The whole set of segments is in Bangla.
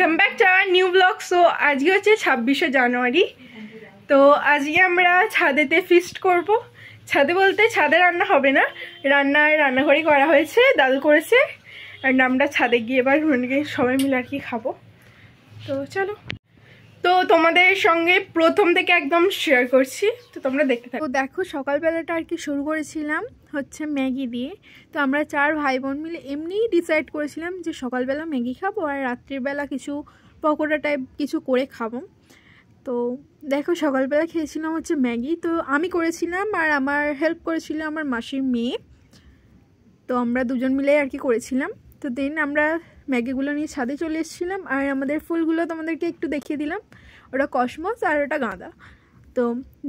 Welcome back to our new blog. So আজকে হচ্ছে 26শে জানুয়ারি। তো আজকে আমরা ছাদেতে ফিস্ট করব। ছাদে বলতে ছাদে রান্না হবে না, রান্নাঘরেই করা হয়েছে, দাদু করেছে। আর আমরা ছাদে গিয়ে এবার সবাই মিলে আর কি খাবো। তো চলো, তো তোমাদের সঙ্গে প্রথম থেকে একদম শেয়ার করছি, তো তোমরা দেখতে থাকো। দেখো সকালবেলাটা আর কি শুরু করেছিলাম হচ্ছে ম্যাগি দিয়ে। তো আমরা 4 ভাই বোন মিলে এমনিই ডিসাইড করেছিলাম যে সকালবেলা ম্যাগি খাবো আর রাত্রিবেলা কিছু পকোড়া টাইপ কিছু করে খাবো। তো দেখো সকালবেলা খেয়েছিলাম হচ্ছে ম্যাগি। তো আমি করেছিলাম আর আমার হেল্প করেছিল আমার মাসির মেয়ে। তো আমরা দুজন মিলে আর কি করেছিলাম। তো দেন আমরা ম্যাগিগুলো নিয়ে ছাদে চলে এসেছিলাম। আর আমাদের ফুলগুলো তোমাদেরকে একটু দেখিয়ে দিলাম, ওটা কসমস আর ওটা গাঁদা। তো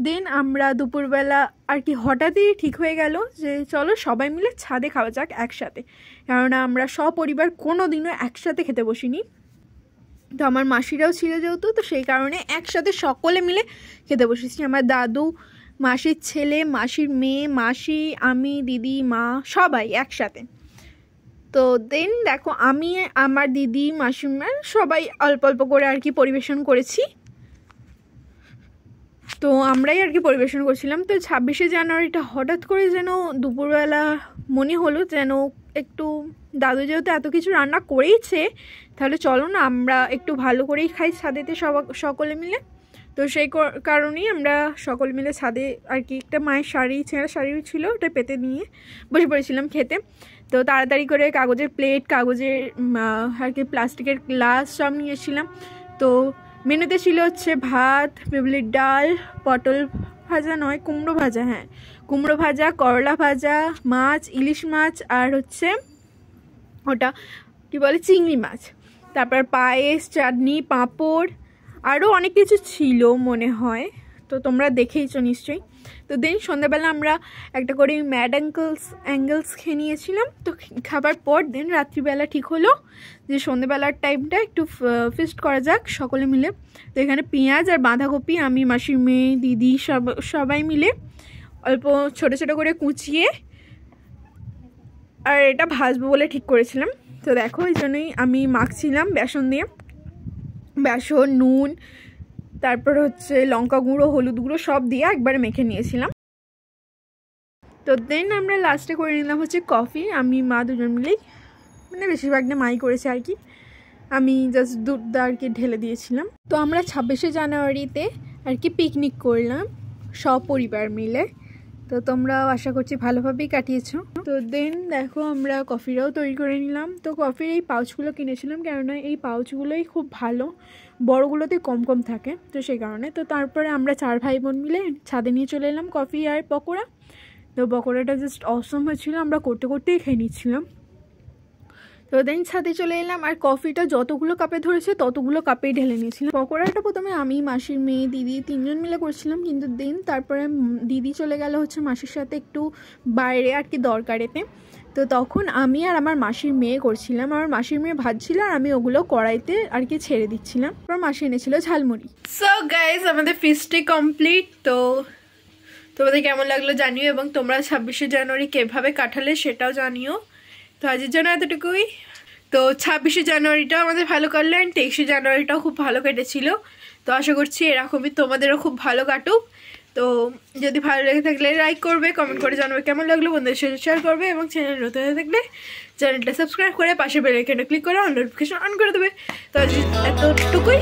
দেন আমরা দুপুরবেলা আর কি হঠাৎই ঠিক হয়ে গেল যে চলো সবাই মিলে ছাদে খাওয়া যাক একসাথে, কেননা আমরা সপরিবার কোনো দিনও একসাথে খেতে বসিনি। তো আমার মাসিরাও ছিল যেহেতু, তো সেই কারণে একসাথে সকলে মিলে খেতে বসেছি। আমার দাদু, মাসির ছেলে, মাসির মেয়ে, মাসি, আমি, দিদি, মা সবাই একসাথে। তো দেন দেখো আমি, আমার দিদি, মাসিমা সবাই অল্প অল্প করে আর কি পরিবেশন করেছি। তো আমরাই আর কি পরিবেশন করছিলাম। তো 26শে জানুয়ারিটা হঠাৎ করে যেন দুপুরবেলা মনে হলো যেন একটু দাদু যেহেতু এত কিছু রান্না করেইছে, তাহলে চলো না আমরা একটু ভালো করেই খাই ছাদেতে সকলে মিলে। তো সেই কারণেই আমরা সকলে মিলে ছাদে আর কি একটা মায়ের ছেঁড়া শাড়ি ছিল, ওটা পেতে নিয়ে বসে পড়েছিলাম খেতে। তো তাড়াতাড়ি করে কাগজের প্লেট, কাগজের আর কি প্লাস্টিকের গ্লাস সব নিয়ে এসেছিলাম। তো মেনুতে ছিল হচ্ছে ভাত, বিউলির ডাল, পটল ভাজা নয় কুমড়ো ভাজা, হ্যাঁ কুমড়ো ভাজা, করলা ভাজা, মাছ, ইলিশ মাছ, আর হচ্ছে ওটা কি বলে চিংড়ি মাছ, তারপর পায়েস, চাটনি, পাঁপড়, আরও অনেক কিছু ছিল মনে হয়। তো তোমরা দেখেইছো নিশ্চয়ই। তো দেন সন্ধ্যাবেলা আমরা একটা করে ম্যাড অ্যাঙ্গেলস খেয়ে নিয়েছিলাম। তো খাবার পর দেন রাত্রিবেলা ঠিক হলো যে সন্ধ্যাবেলার টাইমটা একটু ফিস্ট করা যাক সকলে মিলে। তো এখানে পেঁয়াজ আর বাঁধাকপি আমি, মাসির মেয়ে, দিদি সবাই মিলে অল্প ছোটো ছোটো করে কুচিয়ে আর এটা ভাজবো বলে ঠিক করেছিলাম। তো দেখো এই জন্যই আমি মাখছিলাম বেসন দিয়ে, বেসন, নুন, তারপর হচ্ছে লঙ্কা গুঁড়ো, হলুদ গুঁড়ো সব দিয়ে একবারে মেখে নিয়েছিলাম। তো দেন আমরা লাস্টে করে নিলাম হচ্ছে কফি, আমি মা দুজন মিলেই, মানে বেশিরভাগটা মাই করেছে আর কি, আমি জাস্ট দুধটা আর কি ঢেলে দিয়েছিলাম। তো আমরা 26শে জানুয়ারিতে আর কি পিকনিক করলাম সপরিবার মিলে। তো তোমরাও আশা করছি ভালোভাবেই কাটিয়েছো। তো দেন দেখো আমরা কফিটাও তৈরি করে নিলাম। তো কফির এই পাউচগুলো কিনেছিলাম, কেননা এই পাউচগুলোই খুব ভালো, বড়গুলোতে কম কম থাকে, তো সেই কারণে। তো তারপরে আমরা 4 ভাই বোন মিলে ছাদে নিয়ে চলে এলাম কফি আর পকোড়া। তো পকোড়াটা জাস্ট অসম হয়েছিল, আমরা করতে করতেই খেয়ে নিচ্ছিলাম। তো দেন ছাদে চলে এলাম আর কফিটা যতগুলো কাপে ধরেছে ততগুলো কাপেই ঢেলে নিয়েছিলাম। পকোড়াটা প্রথমে আমি, মাসির মেয়ে, দিদি 3 জন মিলে করছিলাম, কিন্তু দেন তারপরে দিদি চলে গেল হচ্ছে মাসির সাথে একটু বাইরে আর কি দরকারেতে। তো তখন আমি আর আমার মাসির মেয়ে করছিলাম, আমার মাসির মেয়ে ভাজছিল আর আমি ওগুলো কড়াইতে আর কি ছেড়ে দিচ্ছিলাম। তারপর মাসি এনেছিল ঝালমুড়ি। সো গাইজ আমাদের ফিস্টে কমপ্লিট। তো তোমাদের কেমন লাগলো জানিও, এবং তোমরা 26শে জানুয়ারি কীভাবে কাটালে সেটাও জানিও। তো আজের জন্য এতটুকুই। তো 26শে জানুয়ারিটাও আমাদের ভালো কাটলো, অ্যান্ড 23শে জানুয়ারিটাও খুব ভালো কেটেছিল। তো আশা করছি এরকমই তোমাদেরও খুব ভালো কাটুক। তো যদি ভালো লেগে থাকলে লাইক করবে, কমেন্ট করে জানাবে কেমন লাগলো, বন্ধুদের সাথে শেয়ার করবে, এবং চ্যানেল নতুন হয়ে থাকলে চ্যানেলটা সাবস্ক্রাইব করে পাশে বেল আইকনে ক্লিক করে অল নোটিফিকেশন অন করে দেবে। তো আজ এতটুকুই।